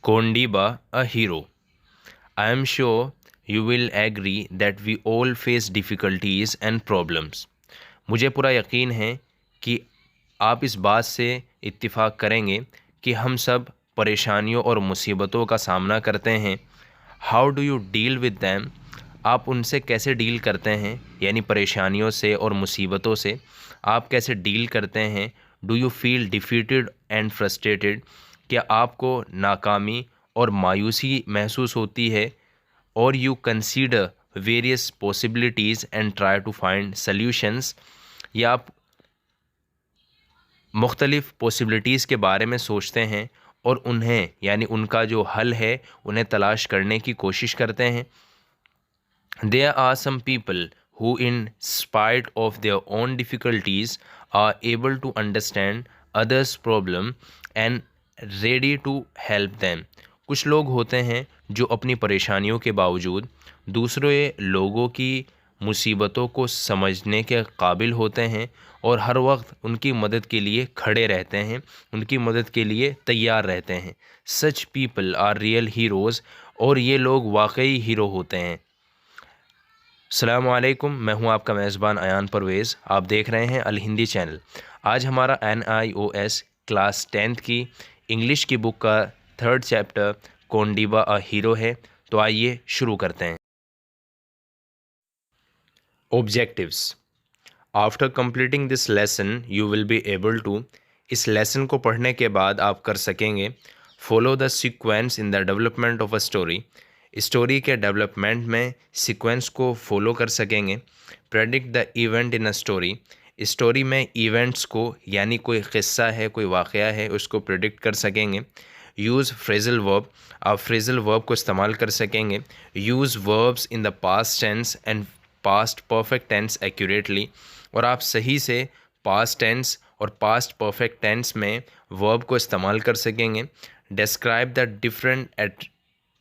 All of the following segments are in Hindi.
Kondiba, a hero. I am sure you will agree that we all face difficulties and problems. मुझे पूरा यकीन है कि आप इस बात से इत्तेफाक करेंगे कि हम सब परेशानियों और मुसीबतों का सामना करते हैं। How do you deal with them? आप उनसे कैसे डील करते हैं, यानी परेशानियों से और मुसीबतों से आप कैसे डील करते हैं? Do you feel defeated and frustrated? क्या आपको नाकामी और मायूसी महसूस होती है? और you consider various possibilities and try to find solutions? या आप मुख्तलिफ़ पॉसिबिलिटीज़ के बारे में सोचते हैं और उन्हें, यानी उनका जो हल है, उन्हें तलाश करने की कोशिश करते हैं। There are some people who, in spite of their own difficulties, are able to understand others' problem and ready to help them. कुछ लोग होते हैं जो अपनी परेशानियों के बावजूद दूसरे लोगों की मुसीबतों को समझने के काबिल होते हैं और हर वक्त उनकी मदद के लिए खड़े रहते हैं, उनकी मदद के लिए तैयार रहते हैं। Such people are real heroes, और ये लोग वाकई हीरो होते हैं। अस्सलामु अलैकुम, मैं हूं आपका मेज़बान अयान परवेज़। आप देख रहे हैं अल हिंदी चैनल। आज हमारा NIOS क्लास 10th की इंग्लिश की बुक का 3rd chapter Kondiba a hero है। तो आइए शुरू करते हैं। Objectives. After completing this lesson you will be able to, इस लेसन को पढ़ने के बाद आप कर सकेंगे, follow the sequence in the development of a story, story के डेवलपमेंट में सीक्वेंस को फॉलो कर सकेंगे। Predict the event in a story, story में इवेंट्स को, यानी कोई क़िस्सा है, कोई वाक़या है, उसको प्रेडिक्ट कर सकेंगे। यूज़ फ्रेजल वर्ब, आप फ्रेजल वर्ब को इस्तेमाल कर सकेंगे। Use verbs in the past tense and past perfect tense accurately, और आप सही से पास्ट टेंस और पास्ट परफेक्ट टेंस में वर्ब को इस्तेमाल कर सकेंगे। Describe the different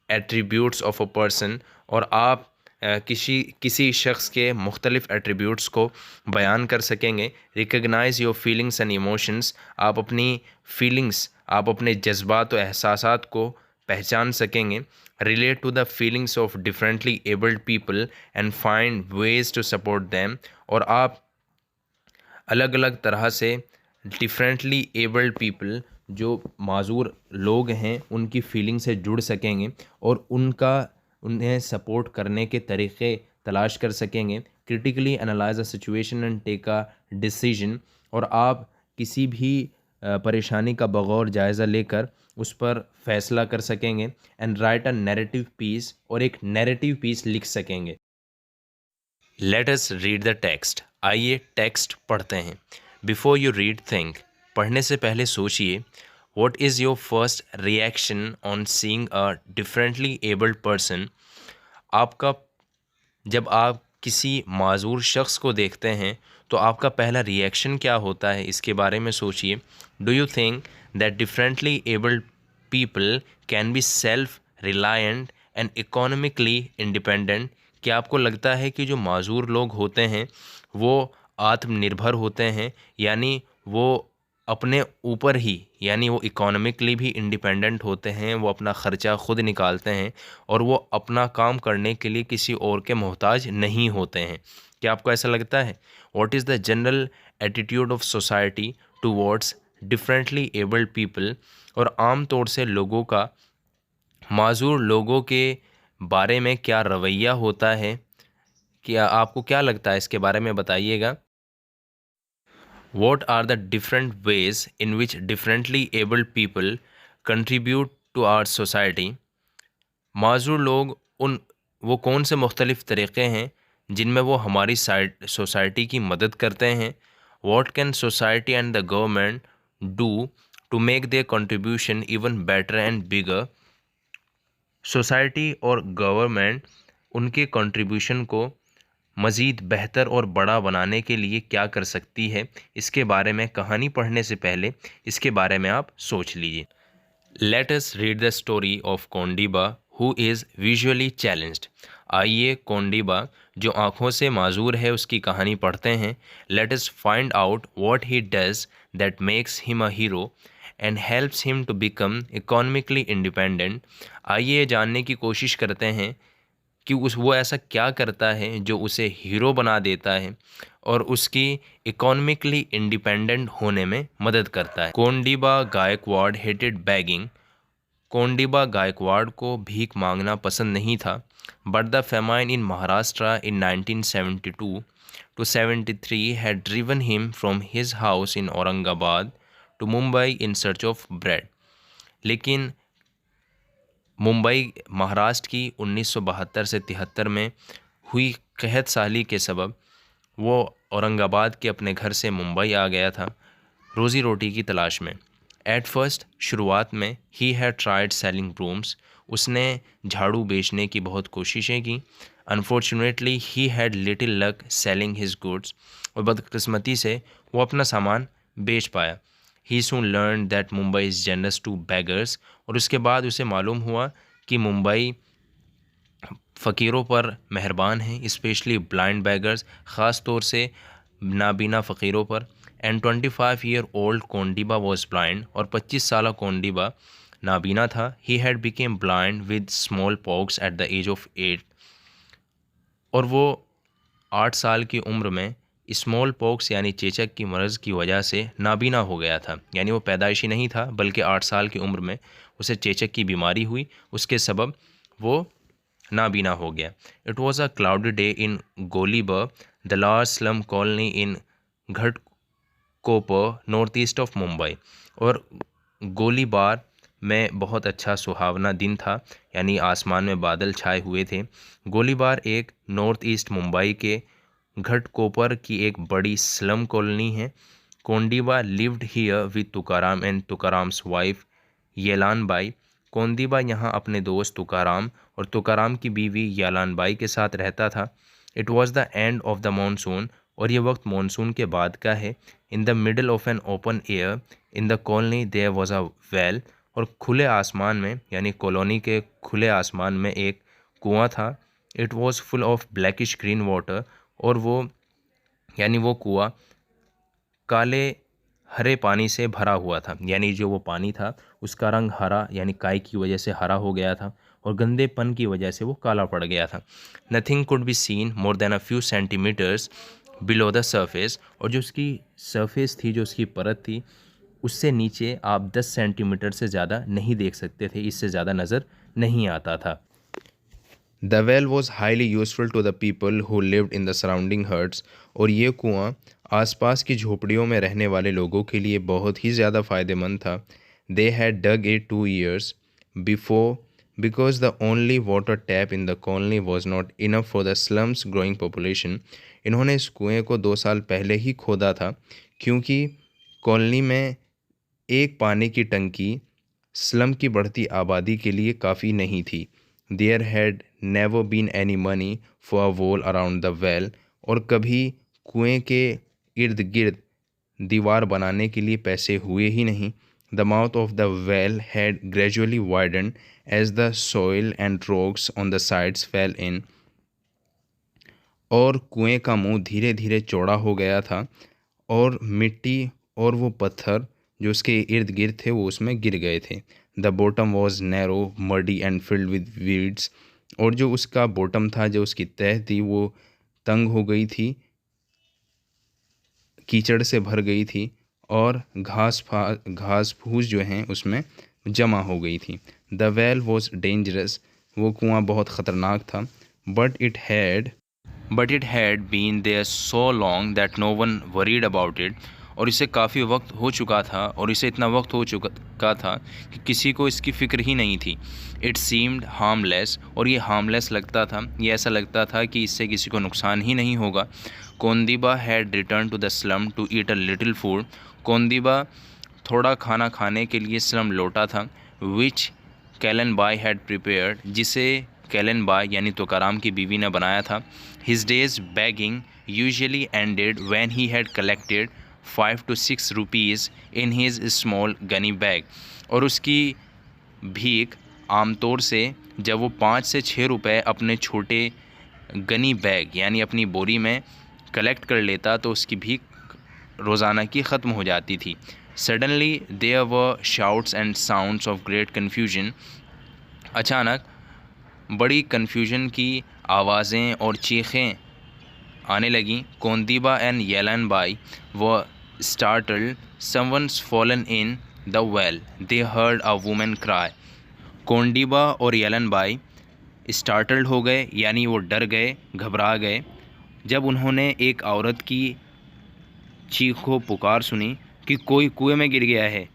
attributes of a person, और आप किसी शख्स के मुख्तलिफ़ एट्रीब्यूट्स को बयान कर सकेंगे। Recognise your feelings and emotions, आप अपनी फीलिंग्स, आप अपने जज्बात और एहसासात को पहचान सकेंगे। Relate to the feelings of differently abled people and find ways to support them, और आप अलग अलग तरह से डिफरेंटली एबल्ड पीपल, जो माजूर लोग हैं, उनकी फीलिंग से जुड़ सकेंगे और उन्हें सपोर्ट करने के तरीक़े तलाश कर सकेंगे। Critically analyse a situation and take a decision, और आप किसी भी परेशानी का बगौर जायज़ा लेकर उस पर फैसला कर सकेंगे। And write a narrative piece, और एक नैरेटिव पीस लिख सकेंगे। Let us read the text, आइए टेक्स्ट पढ़ते हैं। बिफोर यू रीड थिंक, पढ़ने से पहले सोचिए। What is your first reaction on seeing a differently abled person? आपका, जब आप किसी माजूर शख्स को देखते हैं तो आपका पहला रिएक्शन क्या होता है, इसके बारे में सोचिए। Do you think that differently abled people can be self reliant and economically independent? क्या आपको लगता है कि जो माजूर लोग होते हैं वो आत्मनिर्भर होते हैं, यानी वो अपने ऊपर ही, यानी वो इकोनॉमिकली भी इंडिपेंडेंट होते हैं, वो अपना ख़र्चा ख़ुद निकालते हैं और वो अपना काम करने के लिए किसी और के मोहताज नहीं होते हैं? क्या आपको ऐसा लगता है? What is the general attitude of society towards differently abled people, और आम तौर से लोगों का माजूर लोगों के बारे में क्या रवैया होता है? क्या आपको क्या लगता है, इसके बारे में बताइएगा। What are the different ways in which differently abled people contribute to our society? माजूर लोग वो कौन से मुख्तलिफ़ तरीक़े हैं जिनमें वो हमारी सोसाइटी की मदद करते हैं? What can society and the government do to make their contribution even better and bigger? Society और गवर्नमेंट उनके कंट्रीब्यूशन को मज़ीद बेहतर और बड़ा बनाने के लिए क्या कर सकती है? इसके बारे में कहानी पढ़ने से पहले इसके बारे में आप सोच लीजिए। Late us read the story of Kondiba who is visually challenged. आइए कोंडीबा, जो आँखों से माजूर है, उसकी कहानी पढ़ते हैं। Let us find out what he does that makes him a hero, and helps him to become economically independent. आइए जानने की कोशिश करते हैं कि वो ऐसा क्या करता है जो उसे हीरो बना देता है और उसकी इकोनॉमिकली इंडिपेंडेंट होने में मदद करता है। Kondiba Gaikwad hated begging. कोंडीबा गायकवाड़ को भीख मांगना पसंद नहीं था। But the famine in Maharashtra in 1972 to 73 had driven him from his house in Aurangabad to Mumbai in search of bread. लेकिन मुंबई महाराष्ट्र की 1972 से 73 में हुई कहत साली के सबब वो औरंगाबाद के अपने घर से मुंबई आ गया था रोज़ी रोटी की तलाश में। एट फर्स्ट शुरुआत में he had tried selling brooms. उसने झाड़ू बेचने की बहुत कोशिशें की। Unfortunately he had little luck selling his goods. और बदकिस्मती से वो अपना सामान बेच पाया। He soon learn that Mumbai is generous to beggars. और उसके बाद उसे मालूम हुआ कि मुंबई फ़कीरों पर मेहरबान है, स्पेशली ब्लाइंड बेगर्स, ख़ास तौर से नाबीना फ़कीरों पर। And 25 year old Kondiba was blind. और 25 साल कोंडीबा नाबीना था। He had become blind with smallpox at the age of 8। और वो 8 साल की उम्र में स्मॉल पॉक्स यानी चेचक की मर्ज़ की वजह से नाबीना हो गया था। यानी वो पैदाइशी नहीं था बल्कि 8 साल की उम्र में उसे चेचक की बीमारी हुई, उसके सबब वो नाबीना हो गया। It was a cloudy day in Golibar, the large slum colony in Ghatkopar, north east of Mumbai. और गोलीबार में बहुत अच्छा सुहावना दिन था, यानी आसमान में बादल छाए हुए थे। गोलीबार एक नॉर्थ ईस्ट मुंबई के घटकोपर की एक बड़ी स्लम कॉलोनी है। Kondiba lived here with Tukaram and Tukaram's wife Yelan Bai. Kondiba यहाँ अपने दोस्त तुकाराम और तुकाराम की बीवी येलान बाई के साथ रहता था। It was the end of the monsoon. और ये वक्त मानसून के बाद का है। In the middle of an open air in the colony there was a well. और खुले आसमान में यानी कॉलोनी के खुले आसमान में एक कुआं था। It was full of blackish green water. और वो यानी वो कुआं काले हरे पानी से भरा हुआ था, यानी जो वो पानी था उसका रंग हरा यानी काई की वजह से हरा हो गया था और गंदेपन की वजह से वो काला पड़ गया था। Nothing could be seen more than a few centimetres below the surface. और जो उसकी सरफेस थी, जो उसकी परत थी, उससे नीचे आप 10 सेंटीमीटर से ज़्यादा नहीं देख सकते थे, इससे ज़्यादा नज़र नहीं आता था। The well was highly useful to the people who lived in the surrounding huts. और ये कुआं आसपास की झोपड़ियों में रहने वाले लोगों के लिए बहुत ही ज़्यादा फ़ायदेमंद था। They had dug it 2 years before because the only water tap in the colony was not enough for the slum's growing population. इन्होंने इस कुएँ को 2 साल पहले ही खोदा था क्योंकि कॉलोनी में एक पानी की टंकी स्लम की बढ़ती आबादी के लिए काफ़ी नहीं थी। There had never been any money for a wall around the well. और कभी कुएं के इर्द गिर्द दीवार बनाने के लिए पैसे हुए ही नहीं। The mouth of the well had gradually widen as the soil and rocks on the sides fell in. और कुएं का मुंह धीरे धीरे चौड़ा हो गया था और मिट्टी और वो पत्थर जो उसके इर्द गिर्द थे वो उसमें गिर गए थे। The bottom was narrow muddy and filled with weeds. और जो उसका बॉटम था, जो उसकी तह थी, वो तंग हो गई थी, कीचड़ से भर गई थी और घास फूस जो हैं उसमें जमा हो गई थी। The well was dangerous. वो कुआं बहुत ख़तरनाक था। But it had been there so long that no one worried about it. और इसे काफ़ी वक्त हो चुका था और इसे इतना वक्त हो चुका था कि किसी को इसकी फ़िक्र ही नहीं थी। It seemed harmless. और ये हार्मलेस लगता था, ये ऐसा लगता था कि इससे किसी को नुकसान ही नहीं होगा। Kondiba had return to the slum to eat a little food. Kondiba थोड़ा खाना खाने के लिए स्लम लौटा था। विच कैलन बाय हैड प्रिपेयर्ड, जिसे कैलन बाय यानी तुकाराम की बीवी ने बनाया था। His days bagging usually ended when he had collected 5 to 6 rupees in his small gunny bag. और उसकी भीख आमतौर से जब वो 5 से 6 रुपए अपने छोटे गनी बैग यानी अपनी बोरी में कलेक्ट कर लेता तो उसकी भीख रोज़ाना की ख़त्म हो जाती थी। Suddenly there were shouts and sounds of great confusion. अचानक बड़ी कन्फ्यूजन की आवाज़ें और चीखें आने लगीं. Kondiba and Yelan Bai were startled. Someone's fallen in the well. They heard a woman cry. Kondiba और येलन बाई स्टार्टल्ड हो गए, यानी वो डर गए, घबरा गए, जब उन्होंने एक औरत की चीखो पुकार सुनी कि कोई कुएं में गिर गया है.